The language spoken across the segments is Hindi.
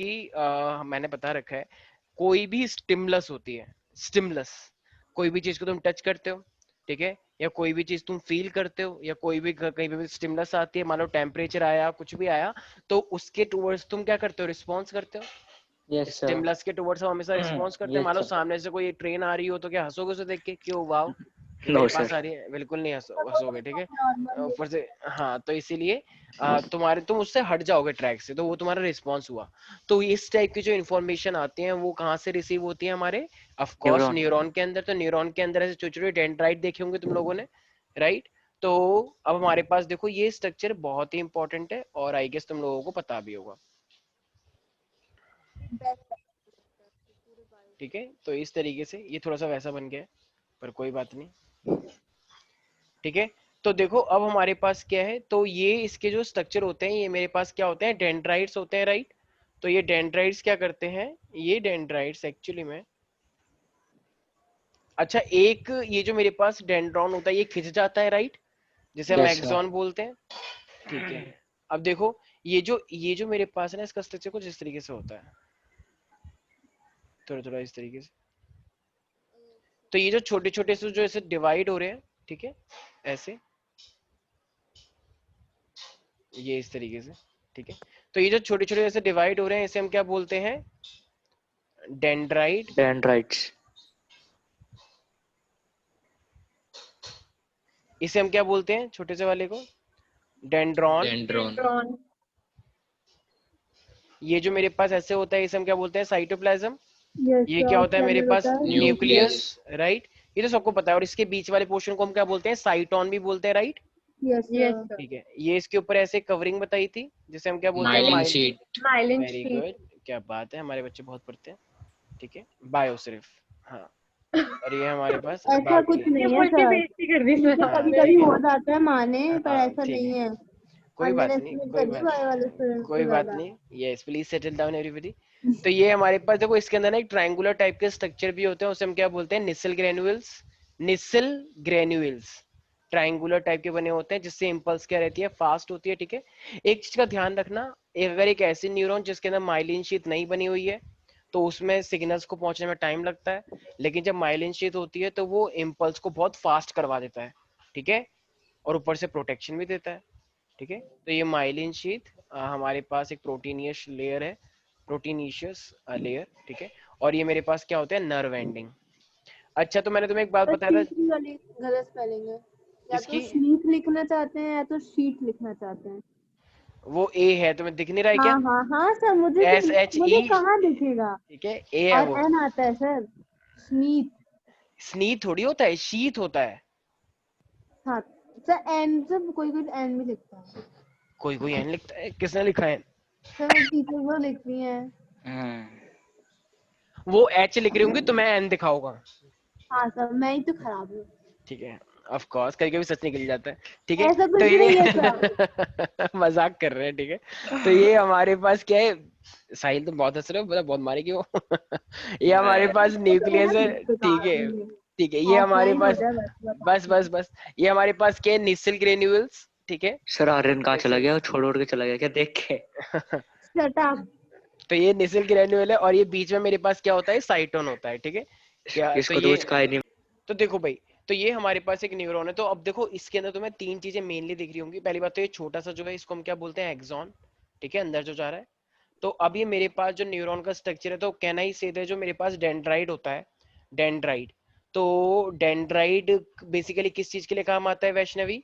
कि मैंने बता रखा है, कोई भी स्टिमुलस होती है, स्टिमुलस, कोई भी चीज को तुम टच करते हो, ठीक है, या कोई भी चीज तुम फील करते हो, या कोई भी कहीं पे भी स्टिमुलस आती है, मान लो टेम्परेचर आया, कुछ भी आया, तो उसके टुवर्ड्स तुम क्या करते हो, रिस्पॉन्स करते हो। Yes sir. स्टिमुलस के टुवर्ड्स हम हमेशा रिस्पॉन्स करते हैं। मान यस लो सर। सामने से कोई ट्रेन आ रही हो तो क्या हंसोगे उसे देख के, क्यों वाओ कि नो मेरे पास सर। आ रही है, बिल्कुल नहीं हंसोगे, ठीक है। नॉर्मल ऊपर से, हाँ, तो इसीलिए तुम उससे हट जाओगे ट्रैक से, तो वो तुम्हारा रिस्पॉन्स हुआ। तो इस टाइप की जो इन्फॉर्मेशन आती है वो कहाँ से रिसीव होती है, हमारे ऑफ कोर्स न्यूरॉन। न्यूरॉन के अंदर। तो न्यूरॉन के अंदर ऐसे छोटे छोटे डेंड्राइट देखे होंगे तुम लोगों ने, राइट। तो अब हमारे पास देखो ये स्ट्रक्चर बहुत ही इंपॉर्टेंट है, और आई गेस तुम लोगों को पता भी होगा, ठीक है। तो इस तरीके से ये थोड़ा सा वैसा बन गया है, पर कोई बात नहीं, ठीक है। तो देखो अब हमारे पास क्या है, तो ये इसके जो स्ट्रक्चर होते हैं, ये मेरे पास क्या होते हैं, डेंड्राइट्स होते हैं, राइट। तो ये डेंड्राइट्स क्या करते हैं, ये डेंड्राइट्स एक्चुअली में, अच्छा, एक ये जो मेरे पास डेंड्रॉन होता है ये खिंच जाता है, राइट, जिसे हम यस सर। एक्सॉन बोलते हैं, ठीक है। अब देखो ये जो मेरे पास है ना, इसका स्ट्रक्चर कुछ इस तरीके से होता है, थोड़ा थोड़ा इस तरीके से। तो ये जो छोटे छोटे से जो ऐसे डिवाइड हो रहे हैं, ठीक है, ऐसे, ये इस तरीके से, ठीक है। तो ये जो छोटे छोटे ऐसे डिवाइड हो रहे हैं, इसे हम क्या बोलते हैं, डेंड्राइट। डेंड्राइट्स। इसे हम क्या बोलते हैं, छोटे से वाले को, डेंड्रॉन। न्यूट्रॉन। ये जो मेरे पास ऐसे होता है इसे हम क्या बोलते हैं, साइटोप्लाज्म। यस ये क्या सर, होता है उसके मेरे अंदर पास, होता है न्यूक्लियस, न्यूक्लियस। राइट। ये तो सबको पता है, और इसके बीच वाले पोर्शन को हम क्या बोलते हैं, साइटोन भी बोलते हैं, राइट। Yes sir. ठीक है, ये इसके ऊपर ऐसे कवरिंग बताई थी, जिसे हम क्या बोलते हैं, myelin mile. Sheet. Myelin very sheet. Good, क्या बात है, हमारे बच्चे बहुत पढ़ते हैं, ठीक है, बायो सिर्फ, हाँ। और ये हमारे पास ऐसा कुछ बाकी, नहीं है सर, बेइज्जती कर दी ठीक है, हाँ कभी कभी ठीक है, हो जाता है माने, पर हाँ ऐसा ठीक नहीं है, है। कोई अंडर बात नहीं, एस्टिमेट कोई करिए बात बायो वाले स्टूडेंट्स को कोई बात ज्यादा। नहीं, yes please settle down everybody. तो ये हमारे पास देखो, इसके अंदर ना एक ट्रायंगुलर टाइप के स्ट्रक्चर भी होते हैं, उसे हम क्या बोलते हैं, Nisal granules. Nisal granules triangular type के बने होते हैं, जिससे इंपल्स क्या रहती है, फास्ट होती है, ठीक है। एक चीज का ध्यान रखना, अगर एक ऐसी न्यूरॉन जिसके अंदर माइलिन शीथ नहीं बनी हुई है, तो उसमें सिग्नल्स को पहुंचने में टाइम लगता है, लेकिन जब माइलिन शीथ होती है तो वो इम्पल्स को बहुत फास्ट करवा देता है, ठीक है, और ऊपर से प्रोटेक्शन भी देता है, ठीक है। तो ये माइलिन शीथ हमारे पास एक प्रोटीनियस लेयर है, प्रोटीनिशियस लेयर, ठीक है। और ये मेरे पास क्या होता है, नर्व एंडिंग। अच्छा, तो मैंने तुम्हें एक बात पर बताया था, शीट वाली गलत स्पेलिंग है, या तो किसकी, शीट लिखना चाहते हैं या तो शीट लिखना चाहते हैं। वो ए है, तुम्हें दिख नहीं रहा है हाँ क्या, हाँ हाँ सर, एस एच ई, मुझे कहाँ दिखेगा। ठीक है, ए है और वो। एन आता है सर, स्नीत। स्नीथ थोड़ी होता है, शीथ होता है। हाँ सर, एन से कोई कोई एन भी लिखता है। कोई कोई एन लिखता है, किसने लिखा है, सर मेरी टीचर वो लिख रही है। वो एच लिख रही होंगी तो मैं एन दिखाऊंगा, हाँ सर, मैं ही तो खराब हूँ। ठीक है। ऑफ कोर्स कभी कभी सच निकल जाता है, ठीक है। ऐसा कुछ तो भी ये नहीं है सर। मजाक कर रहे हैं, ठीक है। तो ये हमारे पास क्या है, साहिल तुम बहुत हंस रहे हो, मतलब बहुत मारेगी वो। ये हमारे पास वो तो है न्यूक्लियस ना, है, ठीक बेकार है, नहीं है। ठीक है। ये हमारे ऑफलाइन हो पास, जाए बस बता बस बस दीजिए। बस, ये हमारे पास क्या है, निसल ग्रेन्यूल्स, ठीक है। सर आर्यन कहाँ चला निसल गया, छोड़ ओड़ के चला गया क्या देख के? Shut up. तो ये निसल ग्रेन्यूल है, और ये बीच में मेरे पास क्या होता है, साइटोन होता है, ठीक है। क्या, तो इसको तो ये, कुछ कहा ही नहीं। तो देखो भाई, तो ये हमारे पास एक न्यूरॉन है। तो अब देखो इसके अंदर तुम्हें तीन चीजें मेनली दिख रही होंगी। पहली बात तो ये छोटा सा जो है इसको हम क्या बोलते हैं, एक्सॉन, ठीक है, अंदर जो जा रहा है। तो अब ये मेरे पास जो न्यूरॉन का स्ट्रक्चर है, तो कहना ही सीधे जो मेरे पास डेंड्राइट होता है, डेंड्राइट। तो डेंड्राइट बेसिकली किस चीज के लिए काम आता है, वैष्णवी।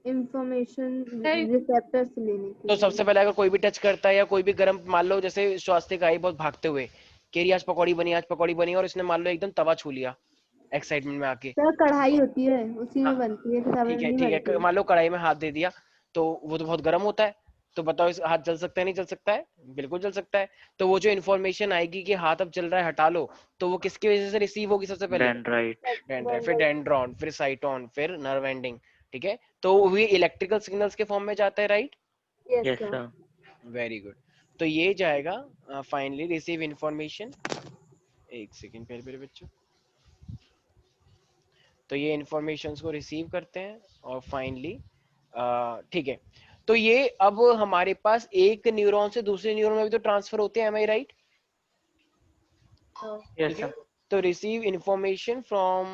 इंफॉर्मेशन रिसेप्टर से लेने के तो लिए। सबसे पहले अगर कोई भी टच करता है, या कोई भी गर्म, मान लो जैसे स्वास्थ्य आई बहुत भागते हुए, कह रही आज पकौड़ी बनी, आज पकौड़ी बनी, और इसने मान लो एकदम तवा छू लिया एक्साइटमेंट में आके, सर कढ़ाई होती है, उसी हाँ में बनती है, किताबें ठीक में है नहीं ठीक है, बनती। मान लो कढ़ाई में हाथ दे दिया, तो वो तो बहुत गर्म होता है, तो बताओ इस हाथ जल सकता है, नहीं जल सकता है, बिल्कुल जल सकता है। तो वो जो इन्फॉर्मेशन आएगी कि हाथ अब जल रहा है, हटा लो, तो वो किसकी वजह से रिसीव होगी, सबसे पहले डेंड्राइट। डेंड्राइट, फिर डेंड्रॉन, फिर साइटोन, फिर नर्व एंडिंग, ठीक है। तो वो इलेक्ट्रिकल सिग्नल्स के फॉर्म में जाता है, right. Yes yes sir. Sir. Very good. तो ये जाएगा फाइनली रिसीव इंफॉर्मेशन, एक सेकेंड पहले मेरे बच्चों, तो ये इंफॉर्मेशन को रिसीव करते हैं, और फाइनली ठीक है। तो ये अब हमारे पास एक न्यूरॉन से दूसरे न्यूरॉन में भी तो ट्रांसफर होते हैं, एम आई राइट? यस ठीक है, सर। तो रिसीव इंफॉर्मेशन फ्रॉम,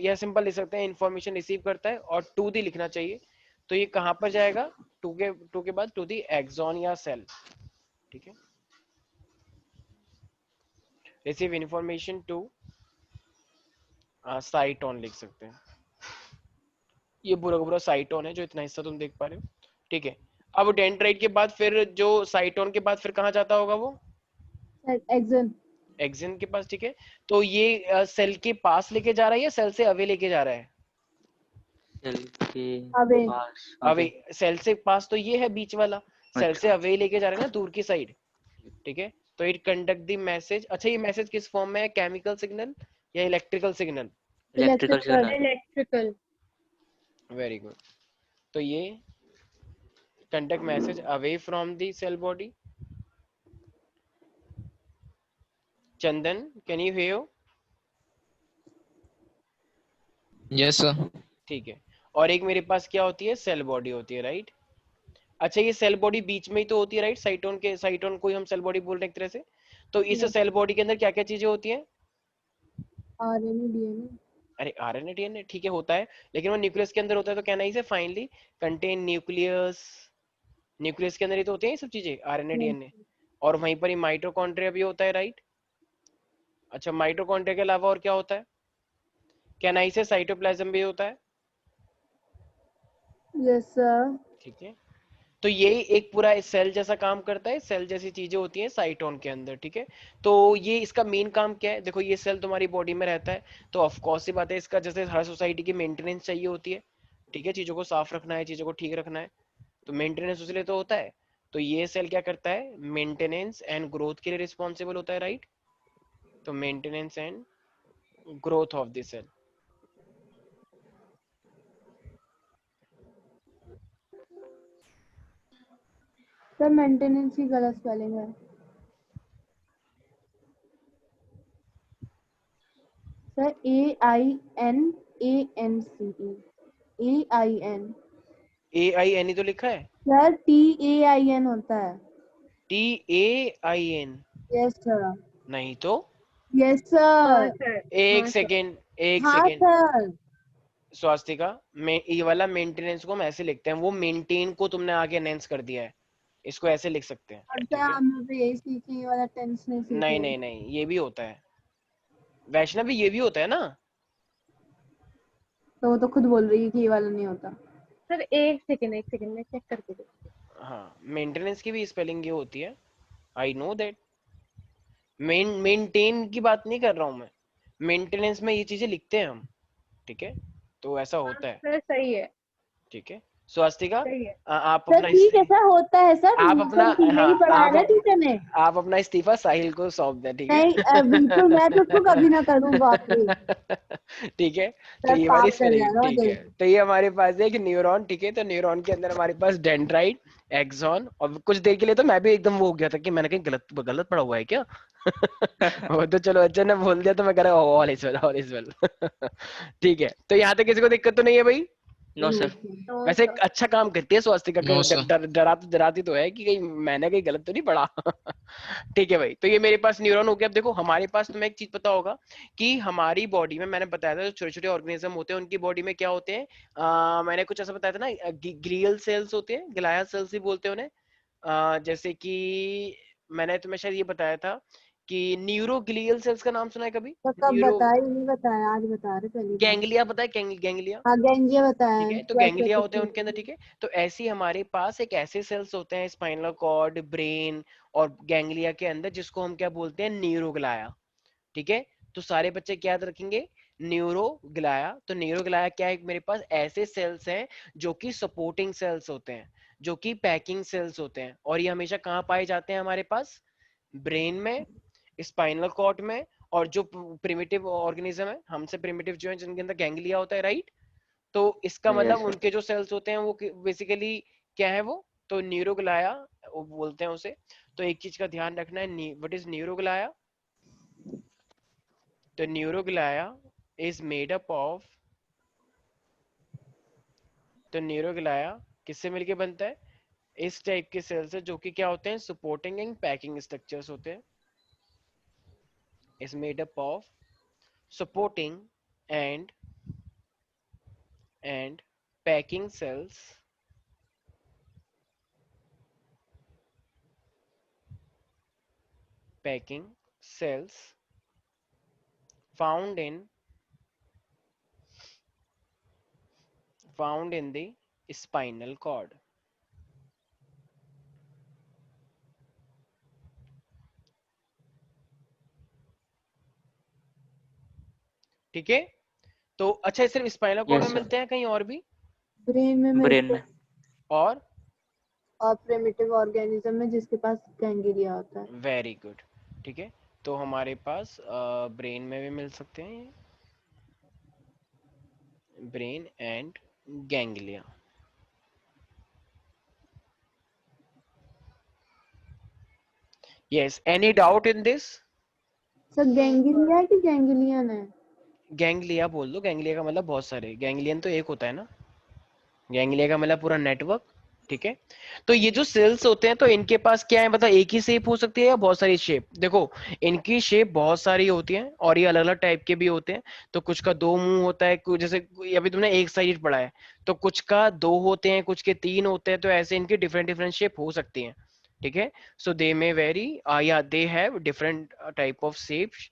या सिंपल लिख सकते हैं इंफॉर्मेशन रिसीव करता है, और टू दी लिखना चाहिए। तो ये कहां पर जाएगा? टू के बाद टू दी एक्सॉन या सेल। ठीक है, रिसीव इंफॉर्मेशन टू साइटोन लिख सकते हैं। ये पूरा का पूरा साइटोन है, जो इतना हिस्सा तुम देख पा रहे हो। ठीक है, अब डेंड्राइट के बाद फिर जो साइटोन के बाद फिर कहाँ जाता होगा वो? एक्सन। एक्सिन के पास। ठीक है, तो ये सेल के पास लेके जा रहा है या सेल से अवे लेके जा रहा है? सेल के away. Pass away. Away. Cell से पास तो ये है बीच वाला, सेल से अच्छा। अवे लेके जा रहा है ना, दूर की साइड। ठीक है, तो इट कंडक्ट द मैसेज। अच्छा, ये मैसेज किस फॉर्म में है? केमिकल सिग्नल या electrical signal? Electrical signal. Electrical. Very good. तो ये conduct message away from the cell body. Chandan, can you hear? Yes sir. ठीक है, और एक मेरे पास क्या होती है? सेल बॉडी होती है, राइट? अच्छा, ये सेल बॉडी बीच में ही तो होती है, राइट? साइटोन के, साइटोन को ही हम सेल बॉडी बोल रहे हैं एक तरह से। तो इस सेल बॉडी के अंदर क्या क्या चीजें होती हैं? RNA DNA. अरे आरएनए डीएनए ठीक है होता है, लेकिन वो न्यूक्लियस के अंदर होता है, तो कहना ही से फाइनली कंटेन न्यूक्लियस। न्यूक्लियस के अंदर ही तो होते हैं ये सब चीजें, आरएनए डीएनए। और वहीं पर ही माइटोकॉन्ड्रिया भी होता है, राइट? अच्छा, माइटोकॉन्ड्रिया के अलावा और क्या होता है? कहना ही से साइटोप्लाज्म भी होता है। Yes sir. ठीक है, तो ये एक पूरा सेल जैसा काम करता है, सेल जैसी चीजें होती हैं साइटोन के अंदर। ठीक है, तो ये इसका मेन काम क्या है? देखो, ये सेल तुम्हारी बॉडी में रहता है, तो ऑफ कोर्स सी बात है, इसका जैसे हर सोसाइटी की मेंटेनेंस चाहिए होती है। ठीक है, चीजों को साफ रखना है, चीजों को ठीक रखना है, तो मेंटेनेंस उसके लिए तो होता है। तो ये सेल क्या करता है? मेंटेनेंस एंड ग्रोथ के लिए रिस्पॉन्सिबल होता है, राइट? तो maintenance and growth of the cell. Sir maintenance की गलत स्पेलिंग है सर। AINANCE। AIN ही तो लिखा है। सर TAIN होता है। TAIN? Yes sir. नहीं तो। Yes sir. एक हाँ सर। सेकेंड, एक हाँ सेकेंड। सर। स्वास्तिका, में ये वाला मेंटेनेंस को हम ऐसे लिखते हैं, वो मेंटेन को तुमने आगे एनहेंस कर दिया है, इसको ऐसे लिख सकते हैं। और सर ठीक है, हमने तो यही सीखी, ये वाला टेंस नहीं नहीं सीखे। नहीं नहीं, ये भी होता है वैष्णवी, ये भी होता है ना। तो वो तो खुद बोल रही है कि ये वाला नहीं होता। सर एक सेकंड मैं चेक करके देखती हाँ, मेंटेनेंस की भी स्पेलिंग ये होती है, आई नो दैट। मेंटेन की बात नहीं कर रहा हूँ मैं, मेंटेनेंस में ये चीजें लिखते हैं हम। ठीक है, तो ऐसा हूँ। होता है। सर सही है। ठीक है, स्वास्तिका, सही है आप सर। अपना ठीक है सर, होता है सर, आप अपना, मतलब हाँ, यही पढ़ा है आप ना टीचर ने। आप अपना इस्तीफा साहिल को सौंप दें, ठीक नहीं बिल्कुल, मैं तो उसको कभी ना करूँ, बाप रे। है? ठीक है, तो सर ये वाली पाप कर स्पेलिंग जाएगा ठीक मुझे। है। तो ये हमारे पास है एक न्यूरॉन। ठीक है, तो न्यूरॉन के अंदर हमारे पास डेंड्राइट, एक्सॉन, और कुछ देर के लिए तो मैं भी एकदम वो हो गया था कि मैंने कहीं गलत गलत पढ़ा हुआ है क्या? वो तो चलो अच्छा ने बोल दिया, तो मैं कह रहा हूँ all is well, all is well. ठीक है, तो यहाँ तक किसी को दिक्कत तो नहीं है भाई? No sir. तो वैसे एक अच्छा काम करती है स्वास्तिका, नो कहीं सर। डराती तो है कि कहीं मैंने कहीं गलत तो नहीं पढ़ा। ठीक है भाई, तो ये मेरे पास न्यूरॉन हो गया। अब देखो, हमारे पास तुम्हें एक चीज पता होगा कि हमारी बॉडी में, मैंने बताया था, जो छोटे छोटे ऑर्गेनिज्म होते हैं उनकी बॉडी में क्या होते हैं, मैंने कुछ ऐसा बताया था ना, ग्लियल सेल्स होते हैं, ग्लाया सेल्स भी बोलते हैं उन्हें। जैसे कि मैंने तुम्हें शायद ये बताया था कि न्यूरोग्लियल सेल्स का नाम सुना है कभी? तो कब न्यूरो बताया? ये नहीं बताया, आज बता रहे पहली बार। गैंग्लिया पता है? गैंग्लिया। हाँ गैंजिया बताया ठीक है, है, तो ट्वेल्थ गैंग्लिया होते हैं उनके अंदर। में। ठीक है, तो ऐसे ही हमारे पास एक ऐसे सेल्स होते हैं स्पाइनल कॉर्ड, ब्रेन और गैंग्लिया के अंदर, जिसको हम क्या बोलते हैं? न्यूरोग्लाया। ठीक है, तो सारे बच्चे क्या याद रखेंगे? न्यूरोग्लाया। तो न्यूरोग्लाया क्या है? मेरे पास ऐसे सेल्स हैं जो कि सपोर्टिंग सेल्स होते हैं, जो कि पैकिंग सेल्स होते हैं, और ये हमेशा कहाँ पाए जाते हैं हमारे पास? ब्रेन में, स्पाइनल कॉर्ड में, और जो प्रिमिटिव ऑर्गेनिज्म है, हमसे प्रिमिटिव जो है, जिनके अंदर गैंग्लिया होता है, राइट? तो इसका मतलब यस सर। उनके जो सेल्स होते हैं वो बेसिकली क्या है वो? तो न्यूरोग्लाया वो बोलते हैं उसे। तो एक चीज का ध्यान रखना है, व्हाट इज न्यूरोग्लाया? तो neuroglia is made up of, तो न्यूरोग्लाया किससे मिलके बनता है? इस टाइप के सेल से, जो कि क्या होते हैं, सपोर्टिंग एंड पैकिंग स्ट्रक्चर्स होते हैं. Is made up of supporting and packing cells found in the spinal cord. ठीक है. तो अच्छा, सिर्फ स्पाइनल कॉर्ड यस में सर. मिलते हैं, कहीं और भी? ब्रेन में ब्रेन मिलते में. हैं और और प्रिमिटिव ऑर्गेनिज्म में जिसके पास गैंग्लिया होता है. Very good. ठीक है, तो हमारे पास ब्रेन में भी मिल सकते हैं ये, brain and ganglia. Yes, any doubt in this? Sir ganglia है कि गैंग्लियन है? गैंग्लिया बोल दो. गैंग्लिया का मतलब बहुत सारे, गैंग्लियन तो एक होता है ना. गैंग्लिया का मतलब पूरा नेटवर्क. ठीक है, तो ये जो सेल्स होते हैं, तो इनके पास क्या है, मतलब एक ही शेप हो सकती है या बहुत सारी शेप? देखो, इनकी शेप बहुत सारी होती है और ये अलग अलग टाइप के भी होते हैं. तो कुछ का 2 मुंह होता है, जैसे अभी तुमने एक साइड पढ़ा है, तो कुछ का 2 होते हैं, कुछ के 3 होते हैं. तो ऐसे इनकी डिफरेंट डिफरेंट शेप हो सकती हैं. ठीक है, सो दे मे वेरी, या they have different type of shapes.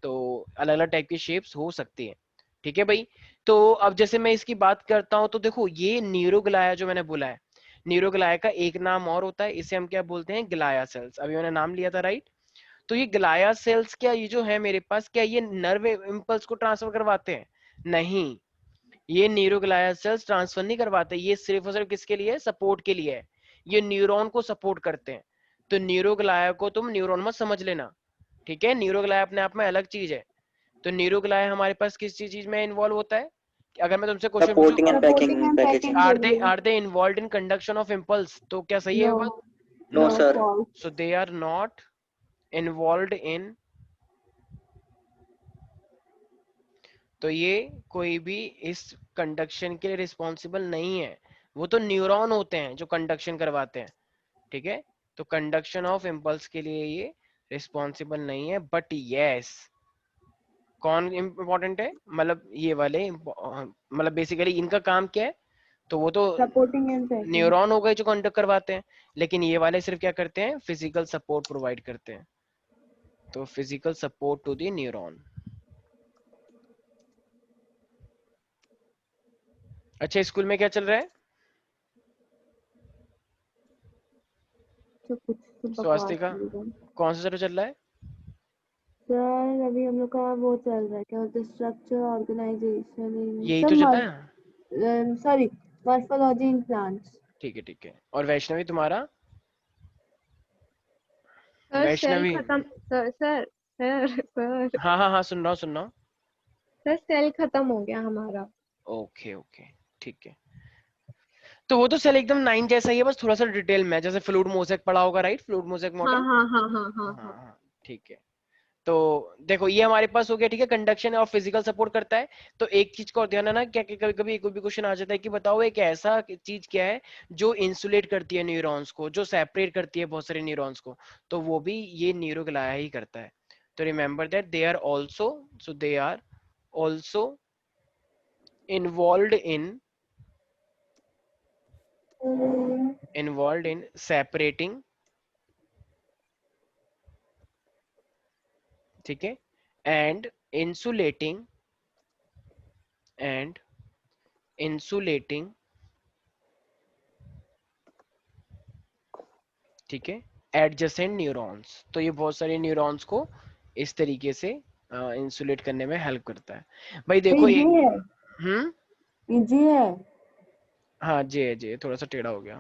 तो अलग अलग टाइप की शेप्स हो सकती है. ठीक है भाई. तो अब जैसे मैं इसकी बात करता हूं, तो देखो ये न्यूरोग्लाया जो मैंने बोला है, न्यूरोग्लाया का एक नाम और होता है, इसे हम क्या बोलते हैं, ग्लाया सेल्स. अभी मैंने नाम लिया था, राइट? तो ये ग्लाया सेल्स, क्या ये जो है मेरे पास, क्या ये नर्व इम्पल्स को ट्रांसफर करवाते हैं? नहीं, ये न्यूरोग्लाया सेल्स ट्रांसफर नहीं करवाते. ये सिर्फ और सिर्फ किसके लिए है? सपोर्ट के लिए है. ये न्यूरॉन को सपोर्ट करते हैं. तो न्यूरोग्लाया को तुम न्यूरॉन मत समझ लेना. ठीक है, न्यूरोग्लाया अपने आप में अलग चीज है. तो न्यूरोग्लाया हमारे पास किस चीज में इन्वॉल्व होता है? अगर मैं तुमसे क्वेश्चन पूछूं, supporting and supporting packing and packaging. Packing are they involve in conduction of impulse? तो क्या सही है नो ये बात? No no. Sir. So they are not involve in. तो ये कोई भी इस कंडक्शन के लिए रिस्पॉन्सिबल नहीं है. वो तो न्यूरॉन होते हैं जो कंडक्शन करवाते हैं. ठीक है, तो कंडक्शन ऑफ इम्पल्स के लिए ये रिस्पॉन्सिबल नहीं है. बट यस, कौन इम्पोर्टेंट है, मतलब ये वाले मतलब बेसिकली इनका काम क्या है? तो वो तो सपोर्टिंग एंड पैकिंग. न्यूरॉन हो गए जो कंडक्ट करवाते हैं, लेकिन ये वाले सिर्फ क्या करते हैं, फिजिकल सपोर्ट प्रोवाइड करते हैं. तो physical support to the neuron. अच्छा, स्कूल में क्या चल रहा है? तो कुछ तो बकवास स्वास्तिका, चल रहा है. कौन सा चैप्टर चल रहा है? सर अभी हम लोग का वो चल रहा है, क्या बोलते हैं, स्ट्रक्चर ऑर्गेनाइजेशन यही तो चल रहा है. Sorry, morphology in plants. ठीक है, ठीक है. और वैष्णवी तुम्हारा? सर सेल वैष्णवी, खत्म. सर सर सर सर हाँ हाँ हाँ, सुन रहा हूँ, सुन रहा हूँ. सर सेल खत्म हो गया हमारा. ओके ओके, ठीक है. तो वो तो सेल एकदम 9 जैसा ही है, बस थोड़ा सा डिटेल में, जैसे फ्लूइड मोज़ेक पढ़ा होगा, राइट? फ्लूइड मोज़ेक हाँ मॉडल. हाँ हाँ हाँ हाँ हाँ हाँ. हाँ, ठीक है. तो देखो, ये हमारे पास हो गया. ठीक है, कंडक्शन और फिजिकल सपोर्ट करता है. तो एक चीज को और ध्यान रखना, क्या कभी कभी कोई भी क्वेश्चन आ जाता है कि बताओ एक ऐसा चीज क्या है जो इंसुलेट करती है न्यूरॉन्स को, जो सेपरेट करती है बहुत सारे न्यूरॉन्स को? तो वो भी ये न्यूरोग्लाया ही करता है. तो remember that they are also, so they are also involve in separating. ठीक है, एंड इंसुलेटिंग एंड इंसुलेटिंग. ठीक है, एडजेसेंट न्यूरॉन्स. तो ये बहुत सारे न्यूरॉन्स को इस तरीके से इंसुलेट करने में हेल्प करता है. भाई देखो ये एक, है, ये है. हाँ जे थोड़ा सा टेढ़ा हो गया.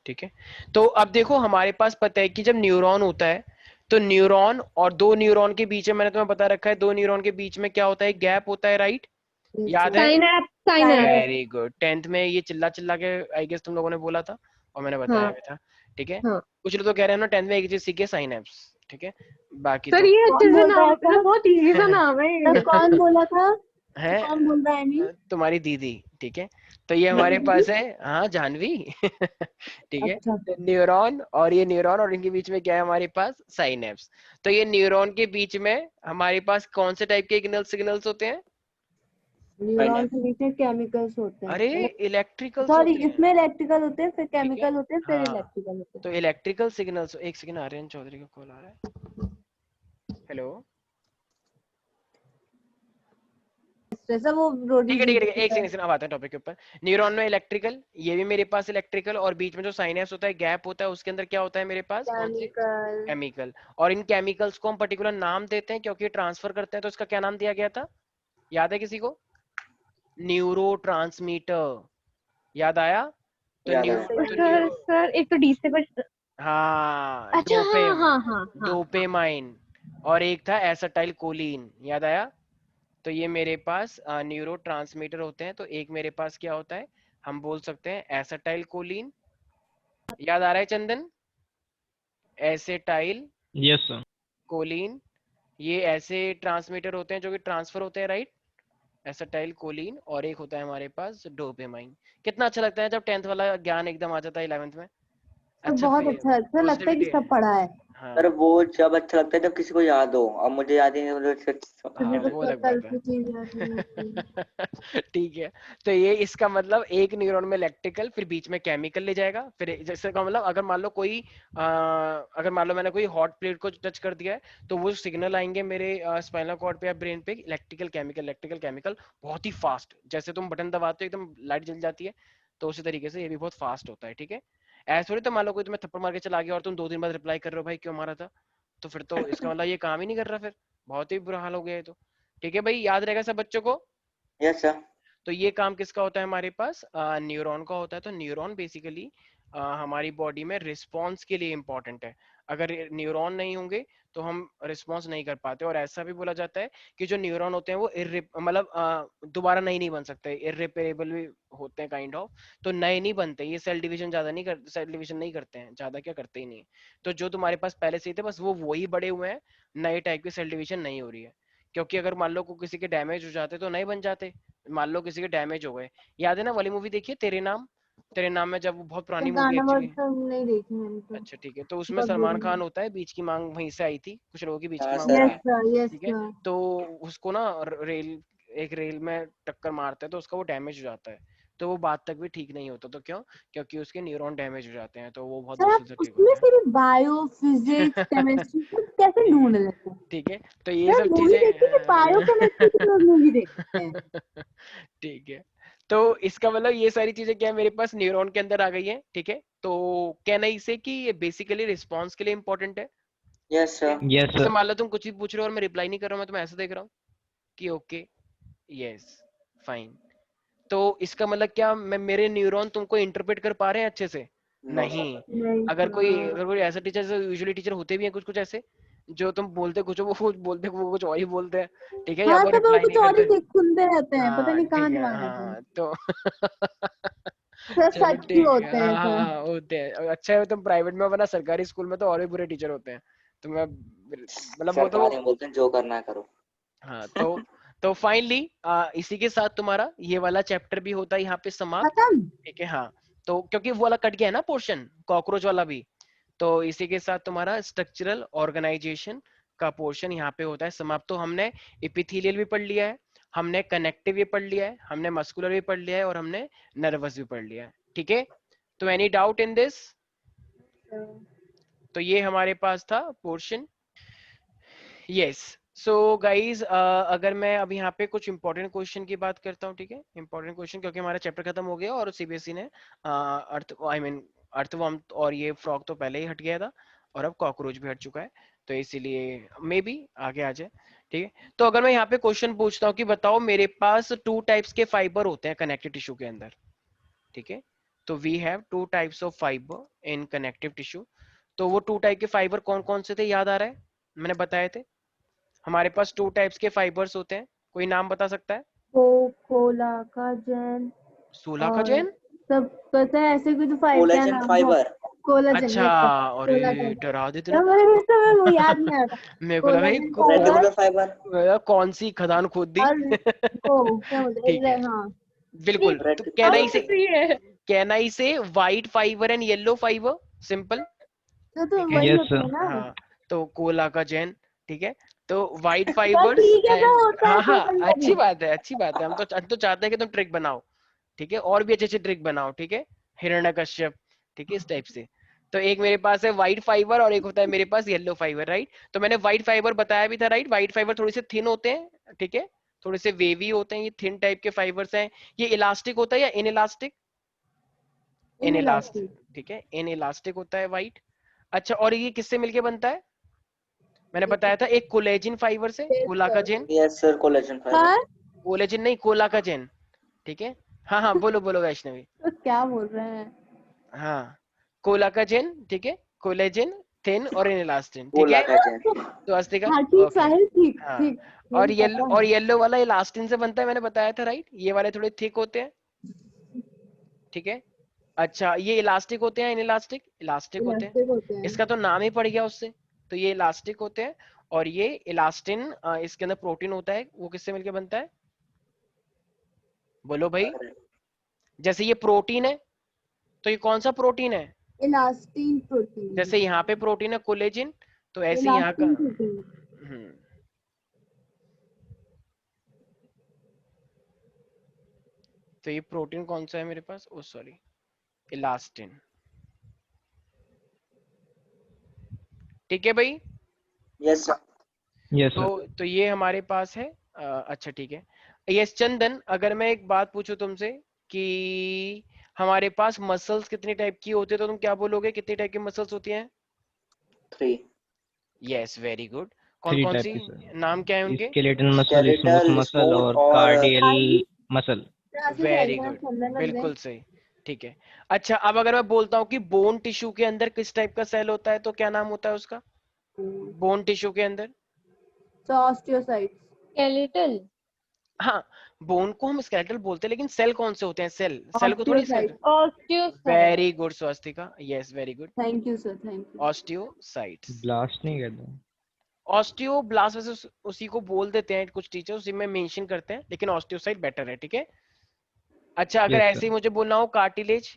ठीक है, तो अब देखो हमारे पास पता है कि जब न्यूरॉन होता है, तो न्यूरॉन और 2 न्यूरॉन के बीच में, मैंने तुम्हें बता रखा है, 2 न्यूरॉन के बीच में क्या होता है, गैप होता है, राइट? याद है? Synapse synapse. Very good. 10th में ये चिल्ला चिल्ला के आई गेस तुम लोगों ने बोला था और मैंने बताया हाँ भी था. ठीक है, हाँ. कुछ लोग तो कह रहे हैं ना 10th में एक चीज सीखे, साइनैप्स. ठीक है, बाकी सर तो ये अच्छे कौन से बोल रहा नाम था? है, बहुत इजी सा नाम है सर ये. कौन बोला था? है कौन बोल रहा है? I mean? तुम्हारी दीदी. ठीक है, तो ये हमारे पास है, हाँ जानवी ठीक है, अच्छा तो न्यूरॉन और ये न्यूरॉन और इनके बीच में क्या है हमारे पास, साइनेप्स। तो ये न्यूरॉन के बीच में हमारे पास कौन से टाइप के सिग्नल्स होते हैं? न्यूरॉन के नीचे केमिकल्स होते हैं, अरे मतलब इलेक्ट्रिकल्स सॉरी होते हैं, इसमें इलेक्ट्रिकल होते हैं, फिर ठीक है। केमिकल होते हैं, फिर हाँ, इलेक्ट्रिकल होते हैं। तो इलेक्ट्रिकल सिग्नल्स, एक सेकंड, आर्यन चौधरी का कॉल आ रहा है, हेलो। जैसा वो ठीक है ठीक है ठीक है, एक रोटी। सेकंड, अब आते हैं टॉपिक के ऊपर। न्यूरॉन में इलेक्ट्रिकल, ये भी मेरे पास इलेक्ट्रिकल, और बीच में जो साइनेप्स होता है, गैप होता है, उसके अंदर क्या होता है मेरे पास, कौन से, केमिकल। केमिकल। और इन केमिकल्स को हम पर्टिकुलर नाम देते हैं क्योंकि ट्रांसफर करते हैं, तो इसका क्या नाम दिया गया था, याद है किसी को? न्यूरोट्रांसमीटर, याद आया? तो याद न्यू आया। तो सर न्यूरो, सर एक तो डी से पर। हाँ अच्छा हाँ हाँ हाँ हाँ। डोपेमाइन, और एक था एसिटाइल कोलिन, याद आया? तो ये मेरे पास न्यूरो ट्रांसमीटर होते हैं। तो एक मेरे पास क्या होता है, हम बोल सकते हैं एसिटाइल कोलिन, याद आ रहा है Chandan? Acetyl Yes, sir. Choline, ये ऐसे ट्रांसमीटर होते हैं जो कि ट्रांसफर होते हैं, राइट? एसिटाइल कोलिन, और एक होता है हमारे पास डोपामाइन। कितना अच्छा लगता है जब 10th वाला ज्ञान एकदम आ जाता है 11th में, तो अच्छा बहुत अच्छा अच्छा लगता है कि पॉजिटिविटी सब है। पढ़ा है। सर हाँ वो जब अच्छा लगता है जब किसी को याद हो, अब मुझे याद ही नहीं, मुझे तुझे हाँ, वो तो अलग कल बात है की चीज याद नहीं होती। ठीक है। तो ये इसका मतलब एक न्यूरॉन में इलेक्ट्रिकल, फिर बीच में केमिकल ले जाएगा, फिर जैसे का मतलब अगर मान लो कोई अगर मान लो मैंने कोई हॉट प्लेट को टच कर दिया है, तो वो सिग्नल आएंगे मेरे स्पाइनल कॉर्ड पे या ब्रेन पे, इलेक्ट्रिकल केमिकल, बहुत ही फास्ट, जैसे तुम बटन दबाते हो एकदम लाइट जल जाती है, तो उसी तरीके से ये भी बहुत फास्ट होता है, ठीक है। ऐसे थोड़ी तो मान लो कोई तुम्हें थप्पड़ मार के चला गया और तुम 2 दिन बाद रिप्लाई कर रहे हो भाई क्यों मारा था, तो फिर तो इसका मतलब ये काम ही नहीं कर रहा, फिर बहुत ही बुरा हाल हो गया है तो। ठीक है भाई, याद रहेगा सब बच्चों को? Yes sir. तो ये काम किसका होता है हमारे पास, न्यूरॉन का होता है। तो न्यूरॉन बेसिकली हमारी बॉडी में रिस्पॉन्स के लिए इंपॉर्टेंट है। अगर न्यूरॉन नहीं होंगे तो हम रिस्पॉन्स नहीं कर पाते, और ऐसा भी बोला जाता है कि जो न्यूरॉन होते हैं वो मतलब दोबारा नए नहीं बन सकते, इररिपेरेबल भी होते हैं काइंड ऑफ। तो नए नहीं बनते, ये सेल डिवीजन नहीं करते हैं, ज्यादा क्या करते ही नहीं। तो जो तुम्हारे पास पहले से ही थे बस वो वही बड़े हुए हैं, नए टाइप की सेल डिवीजन नहीं हो रही है। क्योंकि अगर मान लो को किसी के डैमेज हो जाते तो नए बन जाते, मान लो किसी के डैमेज हो गए। याद है ना वाली मूवी देखिए, तेरे नाम में, जब वो बहुत तो पुरानी मूवी गाना एक्चुअली। वाला तो नहीं देखी मैंने तो। अच्छा ठीक है, तो उसमें बहुत सलमान बोरिंग। खान होता है, बीच की मांग वहीं से आई थी, कुछ लोगों की बीच की हाँ मांग सर होती यस है, हाँ। सर यस ठीक है। सर। तो उसको ना एक रेल में टक्कर मारता है तो उसका वो डैमेज हो जाता है, तो वो बात तक भी ठीक नहीं होता। तो क्यों? क्योंकि उसके न्यूरॉन डैमेज हो जाते हैं, तो वो बहुत सर आप मुश्किल से ठीक उसमें होता है। से भी बायो फिजिक्स केमिस्ट्री कैसे ठीक ढूंढ है लेते हैं? ठीक है, तो ये सर सब मूवी चीजें देखी कि बायो केमिस्ट्री की रोज मूवी देखते हैं। ठीक है। तो इसका मतलब ये सारी चीजें क्या है मेरे पास न्यूरॉन के अंदर आ गई है, ठीक है। तो कहना इसे कि ये बेसिकली रिस्पॉन्स के लिए इंपॉर्टेंट है, यस ठीक है। सर। Yes, जैसे sir. मान लो तुम कुछ भी पूछ रहे हो और मैं रिप्लाई नहीं कर रहा हूँ, मैं तुम्हें ऐसे देख रहा हूँ कि ओके, यस, फाइन। तो इसका मतलब क्या मैं, मेरे न्यूरॉन तुमको इंटरप्रेट कर पा रहे हैं अच्छे से? नो नहीं। सर। नहीं अगर कोई ऐसा टीचर, यूजुअली टीचर होते भी हैं कुछ कुछ ऐसे, जो तुम बोलते कुछ हो, वो कुछ बोलते, वो कुछ और ही बोलते हैं, ठीक है, या हाँ वो सब वो रिप्लाई कुछ नहीं और ही करते। देख सुनते रहते हैं, पता हाँ नहीं कहाँ ठीक है, दिमाग रहता है। हाँ तो सर चलो सच भी ठीक है, होते हैं हाँ हाँ सर। हाँ, होते हैं। अच्छा है तुम प्राइवेट में, वरना सरकारी स्कूल में तो और भी बुरे टीचर होते हैं। तो मैं मतलब वो तो, सरकारी में बोलते हैं जो करना है करो। हाँ तो फाइनली इसी के साथ तुम्हारा ये वाला चैप्टर भी होता है यहाँ पे समाप्त, खत्म। ठीक है। हाँ, तो क्योंकि वो वाला कट गया है ना पोर्शन, कॉकरोच वाला भी, तो इसी के साथ तुम्हारा स्ट्रक्चरल ऑर्गेनाइजेशन का पोर्शन यहाँ पे होता है समाप्त। तो हमने एपिथेलियल भी पढ़ लिया है, हमने कनेक्टिव भी पढ़ लिया है, हमने मस्कुलर भी पढ़ लिया है, और हमने नर्वस भी पढ़ लिया है, ठीक है। तो एनी डाउट इन दिस? तो ये हमारे पास था पोर्शन, यस। सो गाइज, अगर मैं अब यहाँ पे कुछ इंपॉर्टेंट क्वेश्चन की बात करता हूँ, ठीक है, इंपॉर्टेंट क्वेश्चन, क्योंकि हमारा चैप्टर खत्म हो गया और सीबीएसई ने अर्थ आई मीन अर्थवर्म और ये फ्रॉग तो पहले ही हट गया था, और अब कॉकरोच भी हट चुका है, तो इसीलिए मे बी आगे आ जाए, ठीक है। तो अगर मैं यहाँ पे क्वेश्चन पूछता हूँ कि बताओ मेरे पास 2 टाइप्स के फाइबर होते हैं कनेक्टिव टिश्यू के अंदर, ठीक है। तो we have 2 types of fiber in connective tissue. तो वो 2 टाइप के फाइबर कौन कौन से थे, याद आ रहा है? मैंने बताए थे हमारे पास 2 टाइप्स के फाइबर्स होते हैं, कोई नाम बता सकता है? कोलाजन और सूलाकाजैन? सब पता है ऐसे कुछ फाइव क्या कोलेजन नाम था। फाइबर। कोलाजन अच्छा, यस सर। अरे कोलाजन। डरा देते ना। तो मेरे समय वो याद नहीं आ रहा। मेरे को लगा ये कोलाजन फाइबर रेटिकुलर फाइबर। कौन सी खदान खोद दी और वो क्या बोलते ठीक हैं है, हाँ। बिल्कुल। Red तो to कैन आई color. से सही है। कैन आई से white fibre and yellow fibre, simple. तो ठीक है, वही Yes, होता है sir. ना। हाँ, तो कोलाकाजेन, ठीक है, तो व्हाइट तो फाइबर्स ठीक है, एंड, तो होता है हाँ तो हाँ, वही अच्छी होता बात है, अच्छी बात है। हम तो चाहते हैं कि तुम ट्रिक बनाओ, ठीक है, और भी अच्छे अच्छे ट्रिक बनाओ, ठीक है, हिरण्यकश्यप, ठीक है, इस टाइप से। तो एक मेरे पास है व्हाइट फाइबर और एक होता है मेरे पास येलो फाइबर, राइट। तो मैंने व्हाइट फाइबर बताया भी था, राइट। व्हाइट फाइबर थोड़े से थिन होते हैं, ठीक है, थोड़े से वेवी होते हैं, ये थिन टाइप के फाइबर्स हैं। ये इलास्टिक होता है या इन इलास्टिक? है। In elastic, inelastic. ठीक है, इन इलास्टिक होता है व्हाइट। अच्छा, और ये किससे मिलके बनता है? मैंने बताया था एक कोलेजिन फाइबर से, Yes, sir. कोलाकाजेन। Yes, sir. Collagen fiber. हाँ, कोलेजिन नहीं, कोलाकाजेन, ठीक है। हाँ हाँ, बोलो बोलो वैष्णवी। तो क्या बोल रहे हैं? हाँ, कोलाकाजेन, ठीक है, कोलेजिन, थिन और इलास्टिन, ठीक है। Collagen. तो अस्तिका, हाँ ठीक, ओके, साहिल ठीक हाँ। ठीक, मुझे पता और है। येलो वाला इलास्टिन से बनता है, मैंने बताया था, राइट। ये वाले थोड़े थिक होते हैं, ठीक है। अच्छा, ये इलास्टिक होते हैं, इन इलास्टिक, इलास्टिक होते हैं। इलास्टिक होते हैं। इसका तो नाम ही पड़ गया उससे। तो ये इलास्टिक होते हैं। और ये इलास्टिन, इसके अंदर प्रोटीन होता है, वो किससे मिलके बनता है? बोलो भाई। जैसे ये प्रोटीन है, तो ये कौन सा प्रोटीन है? Elastin protein. जैसे यहाँ पे प्रोटीन है कोलेजिन, तो ऐसे यहाँ का, इलास्टिन प्रोटीन। हम्म, तो ये प्रोटीन कौन सा है मेरे पास? ओ सॉरी, इलास्टिन, ठीक है भाई। Yes, sir. Yes, sir. तो ये हमारे पास है। अच्छा ठीक है। यस चंदन, अगर मैं एक बात पूछूं तुमसे कि हमारे पास मसल्स कितनी टाइप की होती है, तो तुम क्या बोलोगे, कितनी टाइप की मसल्स होती हैं? 3. Yes, very good. कौन Three कौन type सी? के sir. नाम क्या है उनके? Skeleton muscle, smooth Skeletal, muscle smooth और और cardial muscle. यहाँ से वेरी साइड में गुड, चलने लग गए। बिल्कुल सही, ठीक है। अच्छा, अब अगर मैं बोलता हूँ कि बोन टिश्यू के अंदर किस टाइप का सेल होता है, तो क्या नाम होता है उसका? बोन टिश्यू के अंदर, तो ऑस्टियोसाइट्स। स्केलेटल। हाँ, बोन को हम स्केलेटल बोलते हैं, लेकिन सेल कौन से होते हैं? सेल, सेल को थोड़ी skeletal. Osteocytes. Osteocyte. Very good Swastika, yes very good. Thank you sir, thank you. Osteocytes. Blast नहीं कहते. ऑस्टियोब्लास्ट वैसे उसी को बोल देते हैं कुछ टीचर, उसी में मेंशन करते हैं, लेकिन ऑस्टियोसाइट बेटर है, ठीक है। अच्छा, अगर Yes, ऐसे sir. ही मुझे बोलना हो कार्टिलेज,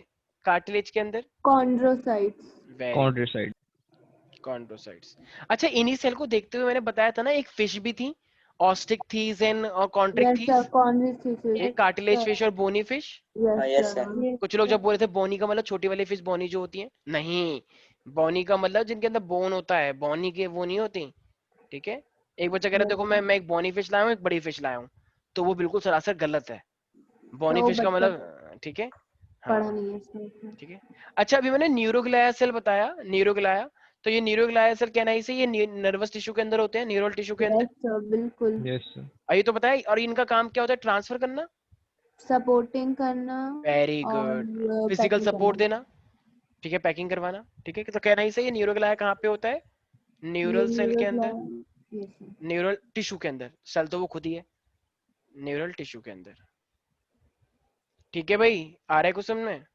कार्टिलेज के अंदर, chondrocytes. Very good, Chondrocyte. Chondrocytes. अच्छा, इन्हीं सेल को देखते हुए मैंने बताया था ना, एक फिश भी थी, ऑस्टिकथीज एंड और यस कॉन्ट्रिकथीज, सर, कॉन्ड्रोसाइट्स। एक कार्टिलेज फिश और बोनी फिश। हाँ, यस yes, sir. सर। कुछ लोग जब बोल रहे थे बोनी का मतलब छोटी वाली फिश बोनी जो होती है, नहीं, बोनी का मतलब जिनके अंदर बोन होता है, बोनी के वो नहीं होती, ठीक है। एक बच्चा कह रहा है देखो मैं एक बोनी फिश लाया हूँ, एक बड़ी फिश लाया हूँ, तो वो बिल्कुल सरासर गलत है। बोनी तो फिश का बच्चा मतलब, ठीक है, पढ़ा हाँ, नहीं है इसमें। ठीक है। अच्छा, अभी मैंने न्यूरोग्लाया सेल बताया, न्यूरोग्लाया, तो ये न्यूरोग्लाया सेल कहना ही से ये नर्वस टिश्यू के अंदर होते हैं, न्यूरल टिश्यू के अंदर। यस सर, बिल्कुल। Yes, sir. ये तो बताया। और इनका काम क्या होता है? ट्रांसफर करना। सपोर्टिंग करना वेरी गुड। और फिजिकल पैकिंग सपोर्ट करना। देना, ठीक है, पैकिंग करवाना, ठीक है। तो कहना ही से ये न्यूरोग्लाया कहाँ पे होता है? ये न्यूरल सेल के अंदर, यस सर। न्यूरल टिश्यू के अंदर, सेल तो वो खुद ही है, न्यूरल टिश्यू के अंदर, ठीक है भाई। आ रहा है कुछ समझ में?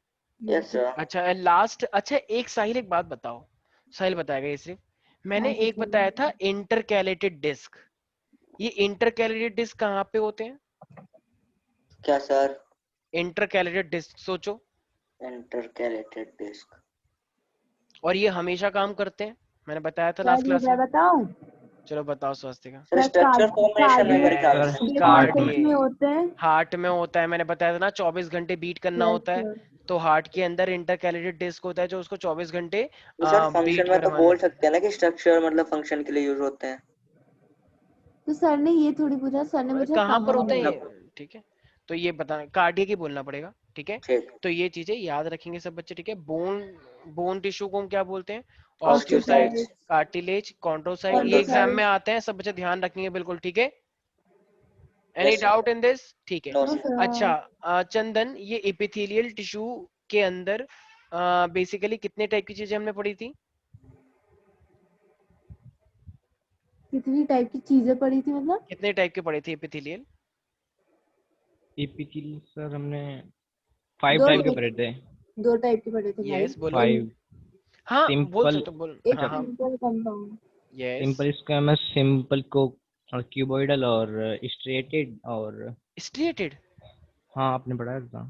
Yes, sir. अच्छा लास्ट, अच्छा एक साहिल एक बात बताओ, साहिल बताएगा ये सिर्फ। मैंने हाँ एक बताया था इंटरकैलेटेड डिस्क, ये इंटरकैलेटेड डिस्क कहाँ पे होते हैं? क्या sir? इंटरकैलेटेड डिस्क, सोचो। Intercalated disc. और ये हमेशा काम करते हैं, मैंने बताया था क्या लास्ट चीज क्लास है में। बताऊं? चलो बताओ स्वास्तिका। Sir, structure formation है मेरे ख्याल Sir, से. कार्डियक में कार्डिए, होते हैं। हार्ट में होता है, मैंने बताया था ना 24 घंटे बीट करना यस होता है, सर। तो हार्ट के अंदर इंटरकैलेटेड डिस्क होता है जो उसको 24 घंटे तो सर बीट फंक्शन में तो करवाना। बोल सकते हैं ना कि स्ट्रक्चर मतलब फंक्शन के लिए यूज होते हैं. तो सर ने ये थोड़ी पूछा, सर ने पूछा कहाँ पर कहाँ होते हैं है। ये, ठीक है। तो ये बताना, कार्डियक ही बोलना पड़ेगा, ठीक है। ठीक. तो ये चीजें याद रखेंगे सब बच्चे, ठीक है। बोन, बोन टिश्यू को हम क्या बोलते हैं? Osteocytes, Osteocytes. कार्टिलेज, कॉन्ड्रोसाइट, ये एग्जाम में Chondrocytes. आते हैं, सब बच्चे ध्यान रखेंगे बिल्कुल, ठीक है। Any Yes, sir. Doubt in this? ठीक है। No, no sir. सर। अच्छा, चंदन, ये एपिथेलियल टिश्यू के अंदर बेसिकली कितने टाइप की चीजें हमने पढ़ी थी? कितनी टाइप की चीजें पड़ी थी मतलब? कितने टाइप के पढ़े थे एपिथेलियल? epithelial sir हमने 5 दो टाइप के टाइप पढ़े थे. दो टाइप के पड़े थे भाई। यस, बोलो। 5 हाँ, बोल simple. सकते हो, बोल, एक हाँ अच्छा, हाँ, सिंपल कंपाउंड। यस। सिंपल इसका मैं सिंपल को और क्यूबॉइडल और स्ट्रेटेड और स्ट्रिएटेड, हाँ आपने पढ़ाया था।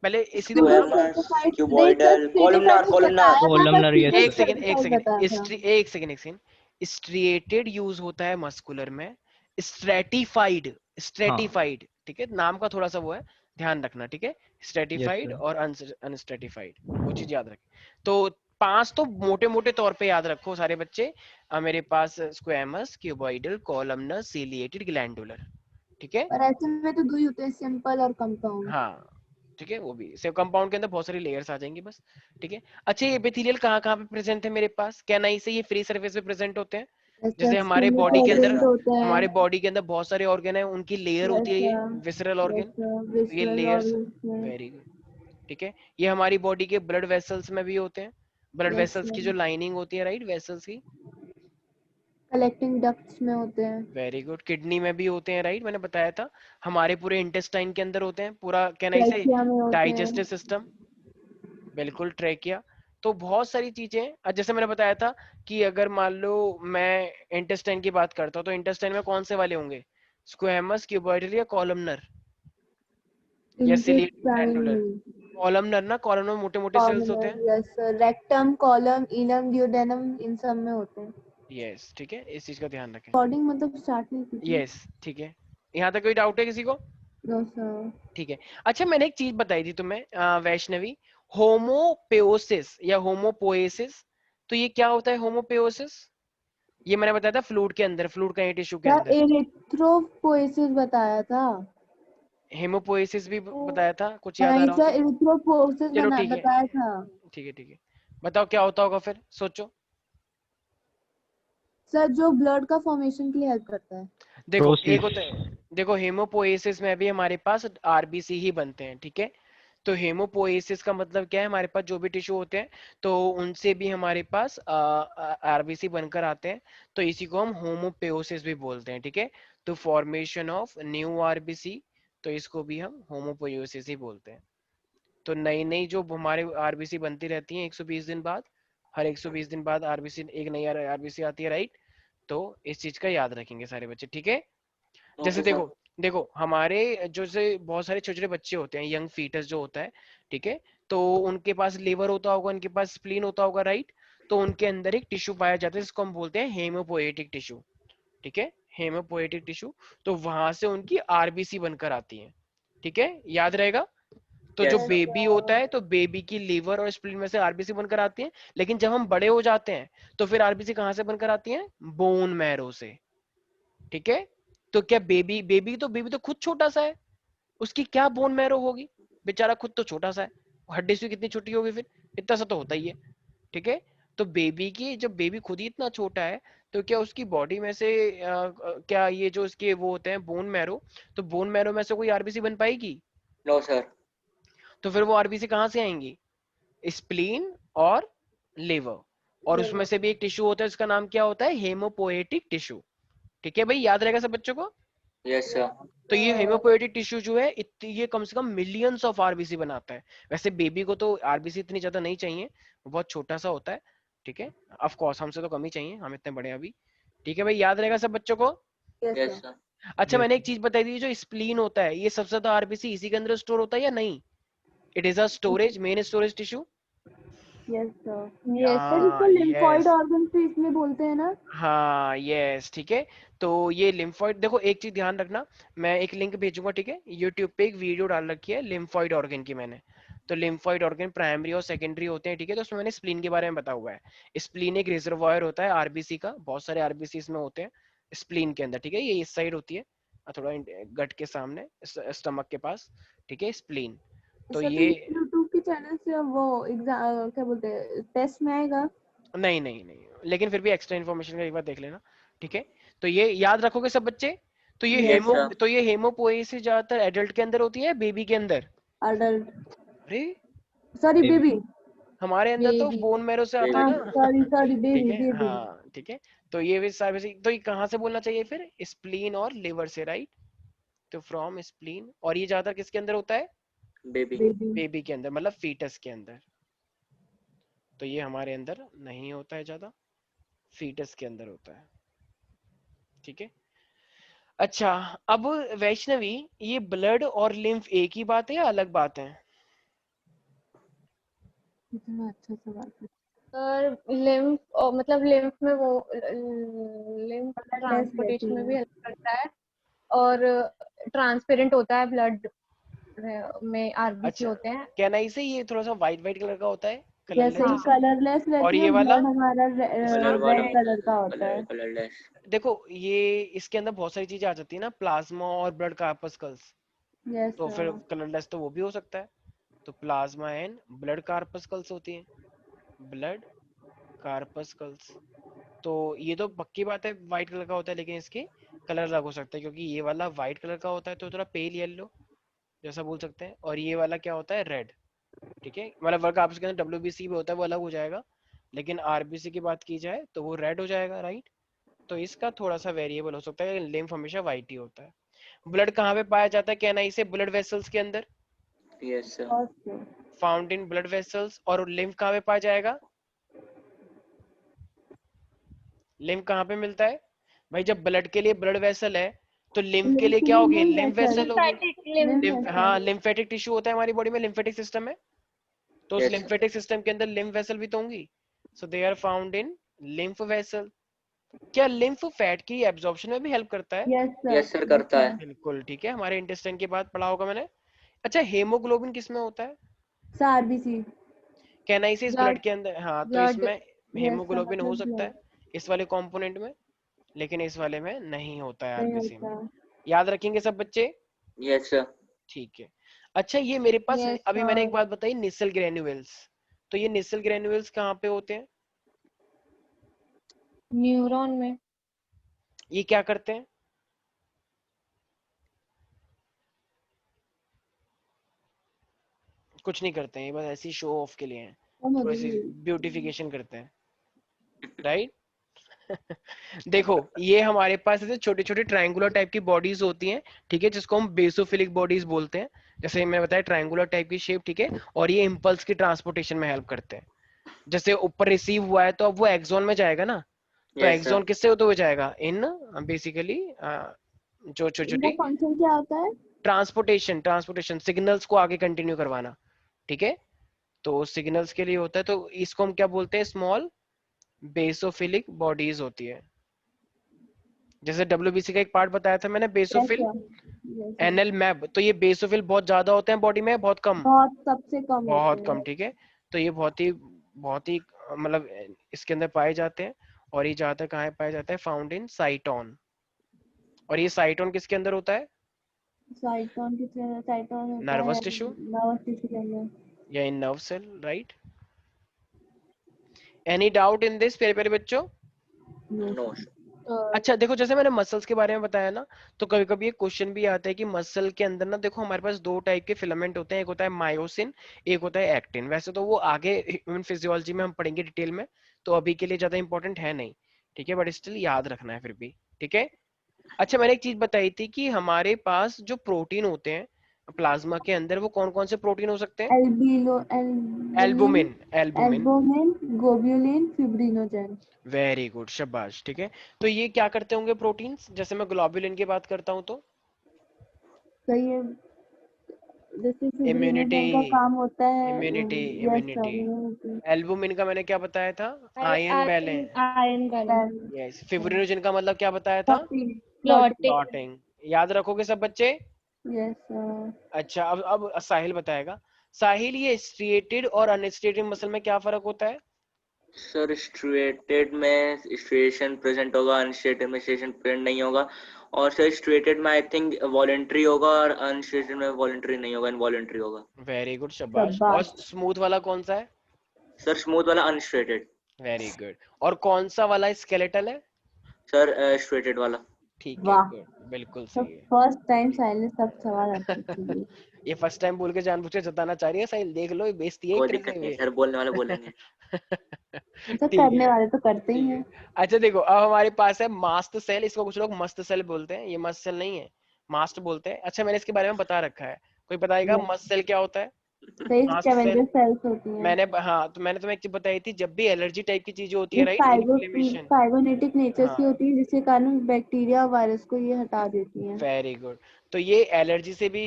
पहले सीधे बताओ ना। Squamous, cuboidal, columnar, columnar. Columnar, yes, एक sir. सेकंड एक सेकंड बताया था। एक सेकंड एक सेकंड। स्ट्रिएटेड यूज होता है मस्कुलर में, स्ट्रेटिफाइड स्ट्रेटिफाइड, ठीक है, नाम का थोड़ा सा वो है, ध्यान रखना, ठीक है, स्ट्रेटिफाइड sir. और अनस्ट्रेटिफाइड, वो चीज याद रखें। तो 5 तो मोटे मोटे तौर पे याद रखो सारे बच्चे। मेरे पास squamous, cuboidal, columnar, ciliated, glandular, ठीक है। और ऐसे में तो 2 ही होते हैं, सिंपल और कंपाउंड। हाँ ठीक है, वो भी सेव कंपाउंड के अंदर बहुत सारी लेयर्स आ जाएंगी बस, ठीक है। अच्छा, ये एपिथेलियल कहाँ कहाँ पे प्रेजेंट है मेरे पास, क्या नहीं से ये फ्री सरफेस पे प्रेजेंट होते हैं? जैसे हमारे बॉडी के अंदर, होते हैं। हमारे बॉडी के अंदर बहुत सारे ऑर्गन है, उनकी लेयर होती है, ये विसरल ऑर्गन, तो ये लेयर्स, वेरी गुड, ठीक है। ये हमारी बॉडी के ब्लड वेसल्स में भी होते हैं, ब्लड वेसल्स की जो लाइनिंग होती है, राइट, वेसल्स की, कलेक्टिंग डक्ट्स में होते हैं। वेरी गुड, किडनी में भी होते हैं, राइट, मैंने बताया था। हमारे पूरे इंटेस्टाइन के अंदर होते हैं, पूरा क्या नहीं से ट्रैकिया में होते डाइजेस्टिव हैं। सिस्टम, बिल्कुल, ट्रैकिया। तो बहुत सारी चीजें हैं। जैसे मैंने बताया था कि अगर मान लो मैं इंटेस्टाइन की बात करता हूँ, तो इंटेस्टाइन में कौन से वाले होंगे, स्क्वेमस, क्यूबॉइडल या कॉलमनर या सिलिएटेड, ग्लैंडुलर? कॉलमनर ना, कॉलमनर में मोटे मोटे सेल्स होते हैं, yes sir, rectum, colon, ileum, duodenum, इन सब में होते हैं। यस, ठीक है, इस चीज का ध्यान रखें, कोडिंग मतलब स्टार्ट नहीं की थी। यस, ठीक है। यहाँ तक कोई डाउट है किसी को? No sir. ठीक है। अच्छा, मैंने एक चीज बताई थी तुम्हें वैष्णवी, होमोपेओसिस या होमोपोएसिस, तो ये क्या होता है होमोपेओसिस? ये मैंने बताया था फ्लूइड के अंदर, फ्लूइड का टिश्यू के सर अंदर। एरिथ्रोपोएसिस बताया था। हेमोपोएसिस भी बताया था, कुछ याद आ नहीं रहा हो सर, तो? एरिथ्रोपोएसिस चलो ठीक है, बताया था। ठीक है, ठीक है, बताओ क्या होता होगा फिर, सोचो। सर जो ब्लड का फॉर्मेशन के लिए हेल्प करता है। देखो एक Process. होता है, देखो हेमोपोएसिस में भी हमारे पास आरबीसी ही बनते हैं, ठीक है। तो हेमोपोएसिस का मतलब क्या है, हमारे पास जो भी टिश्यू होते हैं तो उनसे भी हमारे पास आरबीसी बनकर आते हैं, तो इसी को हम होमोपेओसिस भी बोलते हैं, ठीक है। तो फॉर्मेशन ऑफ न्यू आरबीसी, तो इसको भी हम होमोपोएसिस ही बोलते हैं। तो नई नई जो हमारे आरबीसी बनती रहती हैं 120 दिन बाद, हर 120 दिन बाद आरबीसी, एक नई आरबीसी आती है, राइट। तो इस चीज का याद रखेंगे सारे बच्चे, ठीक है। जैसे ओके सर। देखो, देखो हमारे जो से बहुत सारे छोटे छोटे बच्चे होते हैं, यंग फीटस जो होता है, ठीक है, तो उनके पास लिवर होता होगा, उनके पास स्प्लीन होता होगा, राइट। तो उनके अंदर एक टिश्यू पाया जाता है जिसको हम बोलते हैं हेमोपोएटिक टिश्यू, ठीक है, हेमोपोएटिक टिश्यू। तो वहां से उनकी आरबीसी बनकर आती है, ठीक है, याद रहेगा। तो जो यस सर। बेबी होता है, तो बेबी की लीवर और स्प्लीन में से आरबीसी बनकर आती है, लेकिन जब हम बड़े हो जाते हैं तो फिर आरबीसी कहाँ से बनकर आती है, बोन मैरो से, ठीक है। तो क्या बेबी बेबी तो खुद छोटा सा है, उसकी क्या बोन मैरो होगी, बेचारा खुद तो छोटा सा है, हड्डी उसकी कितनी छोटी होगी फिर, इतना सा तो होता ही है, ठीक है। तो बेबी की, जब बेबी खुद ही इतना छोटा है, तो क्या उसकी बॉडी में से क्या ये जो उसके वो होते हैं बोन मैरो, तो बोन मैरो में से कोई आरबीसी बन पाएगी? No sir. तो फिर वो आरबीसी कहाँ से आएंगी, स्प्लीन और लिवर, और उसमें से भी एक टिश्यू होता है, उसका नाम क्या होता है, हेमोपोएटिक टिश्यू, ठीक है भाई, याद रहेगा सब बच्चों को। Yes sir. तो ये हेमोपोएटिक टिश्यू जो है ये कम से कम मिलियंस ऑफ आरबीसी बनाता है। वैसे बेबी को तो आरबीसी इतनी ज्यादा नहीं चाहिए, वो बहुत छोटा सा होता है, ठीक है, ऑफ कोर्स हमसे तो कम ही चाहिए, हम इतने बड़े हैं अभी, ठीक है भाई, याद रहेगा सब बच्चों को। Yes sir. अच्छा, Yes. मैंने एक चीज बताई थी, जो स्प्लीन होता है ये सबसे ज्यादा आरबीसी इसी के अंदर स्टोर होता है या नहीं? It is a storage, main storage tissue. Yes sir. Yes sir, इसको लिम्फोइड यस, ऑर्गन भी इसलिए बोलते हैं ना। हाँ, यस, ठीक है। तो ये लिम्फोइड, देखो एक चीज ध्यान रखना, मैं एक लिंक भेजूंगा, ठीक है, यूट्यूब पे एक वीडियो डाल रखी है लिम्फोइड ऑर्गन की मैंने। तो लिम्फोइड ऑर्गन प्राइमरी और सेकेंडरी होते हैं, ठीक है, तो उसमें मैंने स्प्लीन के बारे में बताया हुआ है। स्प्लीन एक रिजर्वायर होता है आरबीसी का, बहुत सारे आरबीसी इसमें होते हैं स्प्लीन के अंदर, ठीक है, ये इस साइड होती है, थोड़ा गट के सामने, स्टमक के पास, ठीक है, स्प्लीन। तो सर तो ये, ये यूट्यूब के चैनल से वो एग्जाम क्या बोलते हैं, टेस्ट में आएगा। नहीं नहीं नहीं, लेकिन फिर भी एक्स्ट्रा इन्फॉर्मेशन का एक बार देख लेना, ठीक है। तो ये याद रखोगे सब बच्चे। तो ये यस सर। तो ये हेमोपोएसिस ज्यादातर एडल्ट के अंदर होती है, बेबी के अंदर? अडल्ट, अरे, सॉरी Baby. बेबी। हमारे अंदर तो बेबी, बोन मैरो से आता है बेबी। हाँ ना। सॉरी सॉरी, ठीक बेबी है, बेबी। हाँ, ठीक है। तो ये भी सारे, तो ये कहाँ से बोलना चाहिए फिर, स्प्लीन और लिवर से, राइट। तो फ्रॉम स्प्लीन, और ये ज्यादातर किसके अंदर होता है, बेबी। बेबी। बेबी के अंदर, मतलब फीटस के अंदर। तो ये हमारे अंदर नहीं होता है ज्यादा, फीटस के अंदर होता है, ठीक है। अच्छा, अब वैष्णवी, ये ब्लड और लिम्फ एक ही बात है या अलग बात है? कितना अच्छा सवाल है। और लिम्फ मतलब लिम्फ में वो लिम्फ Colourless रहती ट्रांसपोर्टेशन में है। भी हेल्प करता है और ट्रांसपेरेंट होता है, ब्लड में आरबीसी अच्छा, होते हैं। क्या नहीं से ये थोड़ा सा व्हाइट व्हाइट कलर का होता है, जैसे कलरलेस कि जैसा? हाँ कलरलेस और रहती है, ये वाला? ब्लड हमारा कलर वाला रेड होता कलर का है, होता है। कलरलेस। देखो, ये इसके अंदर बहुत सारी चीजें आ जाती है ना, प्लाज्मा और ब्लड कार्पस्कल्स, यस तो फिर कलरलेस तो वो भी हो सकता है। तो प्लाज्मा एंड ब्लड कार्पस्कल्स होती है, ब्लड कार्पस्कल्स। तो ये तो पक्की बात है व्हाइट कलर का होता है, लेकिन इसके कलर अलग हो सकता है, क्योंकि ये वाला व्हाइट कलर का होता है तो थोड़ा पेल येलो जैसा बोल सकते हैं, और ये वाला क्या होता है, रेड। ठीक है, मतलब वर्क आपस के अंदर डब्ल्यूबीसी भी होता है, वो अलग हो जाएगा, लेकिन आरबीसी की बात की जाए तो वो रेड हो जाएगा, राइट। तो इसका थोड़ा सा वेरिएबल हो सकता है, लिम्फ हमेशा व्हाइट ही होता है। ब्लड कहाँ पे पाया जाता है, कहना इसे ब्लड वेसल्स के अंदर, yes sir. First found in blood vessels. और लिम्फ कहाँ पे पाया जाएगा, लिम्फ कहाँ पे मिलता है भाई? जब ब्लड के लिए ब्लड वेसल है, तो लिम्फ के लिए क्या होगी, लिम्फ वेसल होगी। लिम्फेटिक लिम्फ लिम्फ हाँ, लिम्फेटिक टिश्यू होता है हमारी बॉडी में, लिम्फेटिक सिस्टम है, तो उस यस सर। लिम्फेटिक सिस्टम के अंदर लिम्फ वेसल भी तो होंगी। So they are found in lymph vessel. क्या लिम्फ फैट की एब्जॉर्प्शन में भी हेल्प करता है? यस सर करता है। बिल्कुल ठीक है, हमारे इंटेस्टाइन के बाद पढ़ा होगा मैंने। अच्छा, हेमोग्लोबिन किस में होता है? आरबीसी कैनाइसिस ब्लड ब्लड के अंदर, हाँ, तो ब्लड इसमें यस सर, हेमोग्लोबिन हो मतलब सकता ब्लड है इस वाले कंपोनेंट में, लेकिन इस वाले में नहीं होता है, नहीं आरबीसी में। होता। याद रखेंगे सब बच्चे? Yes sir. ठीक है। अच्छा, ये मेरे पास यस अभी मैंने एक सर। बात बताई, निसल ग्रेन्यूल्स। तो ये निसल ग्रेन्यूल्स कहाँ पे होते हैं? न्यूरॉन में। ये क्या करते हैं? कुछ नहीं करते हैं, ये बस ऐसी शो ऑफ के लिए हैं, और मुझे थोड़ी सी भी ब्यूटिफिकेशन करते हैं, राइट। देखो, ये हमारे पास ऐसे छोटे छोटे ट्रायंगुलर टाइप की बॉडीज होती हैं, ठीक है, जिसको हम बेसोफिलिक बॉडीज बोलते हैं। जैसे मैं बताया, ट्रायंगुलर टाइप की शेप, ठीक है, और ये इम्पल्स की ट्रांसपोर्टेशन में हेल्प करते हैं। जैसे ऊपर रिसीव हुआ है, तो अब वो एक्सोन में जाएगा ना, तो यस सर। एक्सोन किससे होते हुए जाएगा, इन बेसिकली जो छोटी इनका छोटी फंक्शन क्या होता है? ट्रांसपोर्टेशन ट्रांसपोर्टेशन सिग्नल्स को आगे कंटिन्यू करवाना, ठीक है। तो सिग्नल्स के लिए होता है, तो इसको हम क्या बोलते हैं, स्मॉल बेसोफिलिक बॉडीज होती है। जैसे डब्ल्यूबीसी का एक पार्ट बताया था मैंने, yes basophil sir, yes sir. NL map, तो ये बेसोफिल बहुत ज्यादा होते हैं बॉडी में, बहुत कम? बहुत सबसे कम होते बहुत हैं। कम, ठीक है। तो ये बहुत ही मतलब इसके अंदर पाए जाते हैं। और ये ज्यादातर कहाँ पाया जाता है, फाउंड इन साइटोन। और ये साइटोन किसके अंदर होता है, साइटोन होता है नर्वस टिश्यू नर्वस टिश्यू के अंदर। या in nerve cell, right. Any doubt in this प्यारे प्यारे बच्चों? No sir. अच्छा, देखो, जैसे मैंने मसल्स के बारे में बताया ना, तो कभी कभी एक क्वेश्चन भी आता है कि मसल के अंदर ना, देखो हमारे पास दो टाइप के फिलामेंट होते हैं, एक होता है मायोसिन, एक होता है एक्टिन। वैसे तो वो आगे ह्यूमन फिजियोलॉजी में हम पढ़ेंगे डिटेल में, तो अभी के लिए ज्यादा इंपॉर्टेंट है नहीं, ठीक है, बट स्टिल याद रखना है फिर भी, ठीक है। अच्छा, मैंने एक चीज बताई थी कि हमारे पास जो प्रोटीन होते हैं प्लाज्मा के अंदर, वो कौन कौन से प्रोटीन हो सकते हैं? Albumin, albumin, albumin, albumin, globulin, fibrinogen. Very good, शाबाश, ठीक है। तो ये क्या करते होंगे प्रोटीन्स, जैसे मैं ग्लोबुलिन की बात करता हूँ तो? तो ये जैसे इम्यूनिटी, फिब्रिनोजेन का काम होता है। Immunity, yes immunity. Sir, albumin का मैंने क्या बताया था, ion balance. Iron balance. Yes, fibrinogen का मतलब क्या बताया था, प्रोटीन, प्रोटीन। क्लॉटिंग। क्लॉटिंग। याद रखोगे सब बच्चे? Yes sir. अच्छा, अब साहिल बताएगा। साहिल, ये स्ट्रिएटेड और अनस्ट्रिएटेड मसल में क्या फर्क होता है? सर स्ट्रेटेड में स्ट्रेशन प्रेजेंट होगा, अनस्ट्रेटेड में स्ट्रेशन प्रेजेंट नहीं होगा। और सर स्ट्रेटेड में आई थिंक वॉलेंट्री होगा और अनस्ट्रेटेड में वॉलेंट्री नहीं होगा, इनवॉलेंट्री होगा। वेरी गुड, शाबाश। और शाबाश। स्मूथ वाला कौन सा है? सर स्मूथ वाला अनस्ट्रेटेड। Very good. और कौन सा वाला स्केलेटल है? सर स्ट्रेटेड वाला। ठीक है, वाह, गुड, बिल्कुल तो सही है। फर्स्ट टाइम साइलेंस सब सवाल अच्छे किए। ये फर्स्ट टाइम बोल के जानबूझ के जताना चाह रही है साहिल, देख लो, ये बेइज्जती है एक कोई तरीके दिक्कत नहीं से सर, बोलने वाले बोलेंगे। तो ठीक करने है, वाले तो करते ही ठीक हैं। है। अच्छा, देखो, अब हमारे पास है मास्ट सेल, इसको कुछ लोग मस्त सेल बोलते हैं, ये मस्त सेल नहीं है, मास्ट बोलते हैं। अच्छा, मैंने इसके बारे में बता रखा है, कोई बताएगा Yes. मस्त सेल क्या होता है? तो ये Mast स्कैवेंजर cell, सेल्स होती हैं। हाँ तो मैंने तुम्हें एक चीज बताई थी, जब भी एलर्जी टाइप की चीजें होती है ये राइट, इन्फ्लेमेशन। फाइबोनेटिक नेचर की हाँ, होती है, जिसके कारण बैक्टीरिया वायरस को ये हटा देती हैं। Very good. तो ये एलर्जी से भी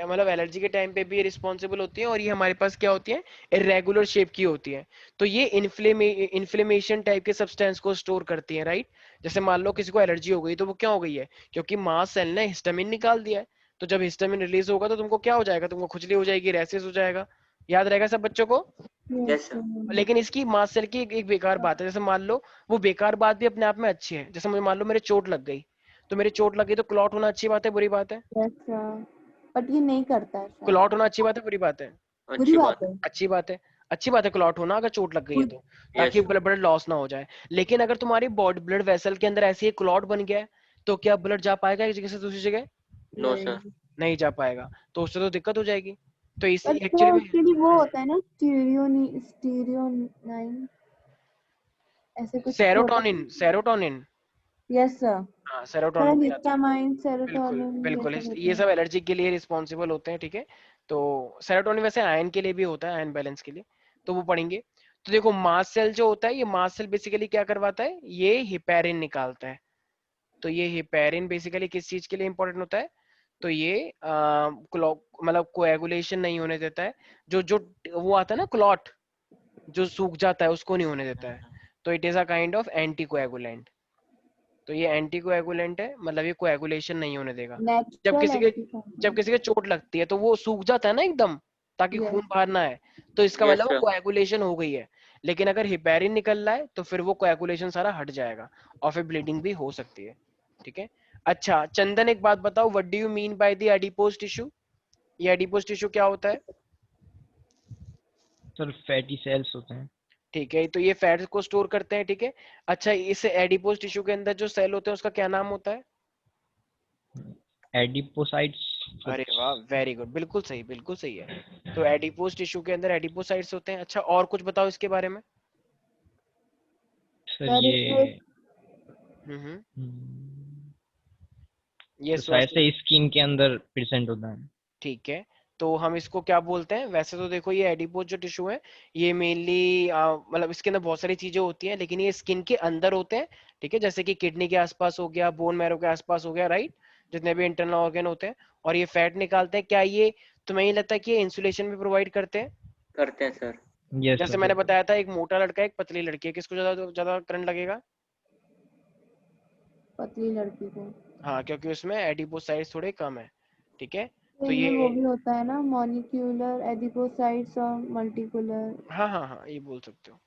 मतलब एलर्जी के टाइम पे भी रिस्पॉन्सिबल होती है, और ये हमारे पास क्या होती है, इरेगुलर शेप की होती है। तो ये इन्फ्लेमेशन टाइप के सब्सटेंस को स्टोर करती है राइट। जैसे मान लो किसी को एलर्जी हो गई, तो वो क्या हो गई है, क्योंकि मास्ट सेल ने हिस्टामिन निकाल दिया है। तो जब हिस्टामिन रिलीज होगा तो तुमको क्या हो जाएगा, तुमको खुजली हो जाएगी, रैसेस हो जाएगा। याद रहेगा सब बच्चों को। Yes sir. लेकिन इसकी मास्ट सेल की एक बेकार बात है, जैसे मान लो वो बेकार बात भी अपने आप में अच्छी है। जैसे मुझे मान लो मेरे चोट लग गई, तो मेरी चोट लगी तो क्लॉट होना अच्छी बात है बुरी बात है? ऐसा, बट ये नहीं करता है शायद। क्लॉट होना अच्छी बात है बुरी बात है? बुरी अच्छी बात बात है। है। अच्छी बात है। अच्छी बात है क्लॉट होना अगर चोट लग गई है तो, ताकि यस ब्लड लॉस ना हो जाए। लेकिन अगर तुम्हारी बॉडी ब्लड वेसल के अंदर ऐसे ही क्लॉट बन गया है, तो क्या ब्लड जा पाएगा एक जगह से दूसरी जगह? नो नहीं, सर। नहीं जा पाएगा। तो उससे तो दिक्कत हो जाएगी। तो इसी बट एक्चुअली वो में उसके लिए वो होता है ना, स्टीरियोनाइन, ऐसे कुछ होता है। Serotonin, serotonin. Yes sir. हाँ, थोड़ा सेरोटोनिन भी आता है। हिस्टामाइन, बिल्कुल सेरोटोनिन ये बिल्कुल, सब होते ये हैं। सब एलर्जी के लिए रिस्पॉन्सिबल होते हैं, ठीक है। तो सेरोटोनिन वैसे आयन के लिए भी होता है, आयन बैलेंस के लिए, तो वो पढ़ेंगे। तो देखो मास्ट सेल जो होता है, ये मास्ट सेल बेसिकली क्या करवाता है, ये हिपेरिन निकालता है। तो ये हिपेरिन बेसिकली किस चीज के लिए इंपॉर्टेंट होता है, तो ये मतलब कोएगुलेशन नहीं होने देता है। जो जो वो आता है ना क्लॉट, जो सूख जाता है उसको नहीं होने देता है। तो it is a kind of anti coagulant. तो ये एंटी कोएगुलेंट है, मतलब ये कोएगुलेशन नहीं होने देगा। जब नेचुरल किसी के जब एंटीफंगल। किसी के चोट लगती है तो वो सूख जाता है ना एकदम, ताकि खून यस। बाहर ना है। तो इसका यस मतलब वो सर। कोएगुलेशन हो गई है। लेकिन अगर हिपेरिन निकल रहा है तो फिर वो कोएगुलेशन सारा हट जाएगा, और फिर ब्लीडिंग भी हो सकती है, ठीक है। अच्छा चंदन, एक बात बताओ, what do you mean by the adipose tissue? ये एडिपोज टिश्यू क्या होता है? सर फैटी सेल्स होते हैं। ठीक है, तो ये फैट्स को स्टोर करते हैं, ठीक है। अच्छा, इस एडिपोज टिश्यू के अंदर जो सेल होते हैं उसका क्या नाम होता है? एडिपोसाइट्स। अरे वाह, वेरी गुड, बिल्कुल सही, बिल्कुल सही है। तो एडिपोज टिश्यू के अंदर एडिपोसाइट्स होते हैं। अच्छा, और कुछ बताओ इसके बारे में। सर सर ये इसमें हम्म, हम्म, ये तो शायद स्वास्थ्य, से स्किन के अंदर प्रेजेंट होता है। ठीक है। तो हम इसको क्या बोलते हैं वैसे, तो देखो ये एडिपोज जो टिश्यू है, ये मेनली मतलब इसके अंदर बहुत सारी चीजें होती हैं, लेकिन ये स्किन के अंदर होते हैं, ठीक है। जैसे कि किडनी के आसपास हो गया, बोन मैरो के आसपास हो गया, राइट, जितने भी इंटरनल ऑर्गन होते हैं। और ये फैट निकालते हैं। क्या ये तुम्हें ये लगता है कि ये इंसुलेशन भी प्रोवाइड करते हैं? करते हैं सर। यस जैसे सर। मैंने बताया था, एक मोटा लड़का एक पतली लड़की है, किसको ज्यादा ज्यादा करंट लगेगा? पतली लड़की को। हाँ, क्योंकि उसमें एडिपोसाइट्स थोड़े कम है, ठीक है। तो तो इनमें वो ये भी होता है ना, मॉलिक्यूलर एडिपोसाइट्स और मल्टीकुलर। हाँ हाँ हाँ, ये बोल सकते हो,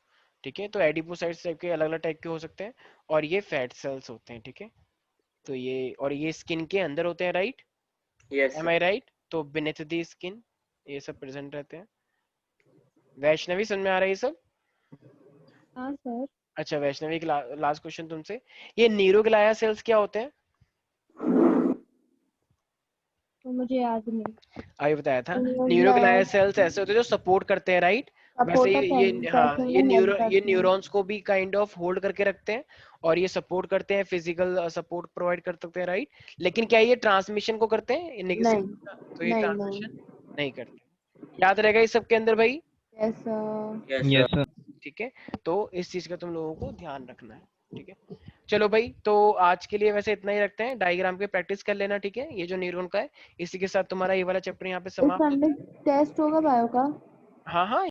ठीक है। तो एडिपोसाइट्स टाइप के अलग अलग टाइप के हो सकते हैं, और ये फैट सेल्स होते हैं, ठीक है। तो ये, और ये स्किन के अंदर होते हैं, राइट, यस एम सर। आई राइट? तो बिनेथ दी स्किन ये सब प्रेजेंट रहते हैं। वैष्णवी, समझ में आ रहा है ये सब? हाँ सर। अच्छा वैष्णवी, लास्ट क्वेश्चन तुमसे, ये न्यूरोग्लाया सेल्स क्या होते हैं? तो मुझे याद नहीं। अभी बताया था। न्यूरोग्लाया न्यूरोग्लाया सेल्स ऐसे होते हैं जो सपोर्ट करते हैं, राइट। वैसे सपोर्ट ये हाँ, फंक्शन में हेल्प ये करते हैं। न्यूरॉन्स को भी काइंड ऑफ होल्ड करके रखते हैं, और ये सपोर्ट करते हैं, फिजिकल सपोर्ट प्रोवाइड कर सकते हैं, राइट। लेकिन क्या ये ट्रांसमिशन को करते हैं नहीं, सिग्नल का? तो ये नहीं, ट्रांसमिशन नहीं। नहीं करते। याद रहेगा इस सब के अंदर भाई, yes sir. Yes yes sir. Sir. ठीक है। तो इस चीज का तुम लोगों को ध्यान रखना है, ठीक है। चलो भाई, तो आज के लिए वैसे इतना ही रखते हैं। डायग्राम के प्रैक्टिस कर लेना, ठीक है। ये जो न्यूरॉन का है, इसी के साथ तुम्हारा ये वाला चैप्टर यहाँ पे इस समाप्त संडे होता है। टेस्ट होगा बायो का? हाँ हाँ,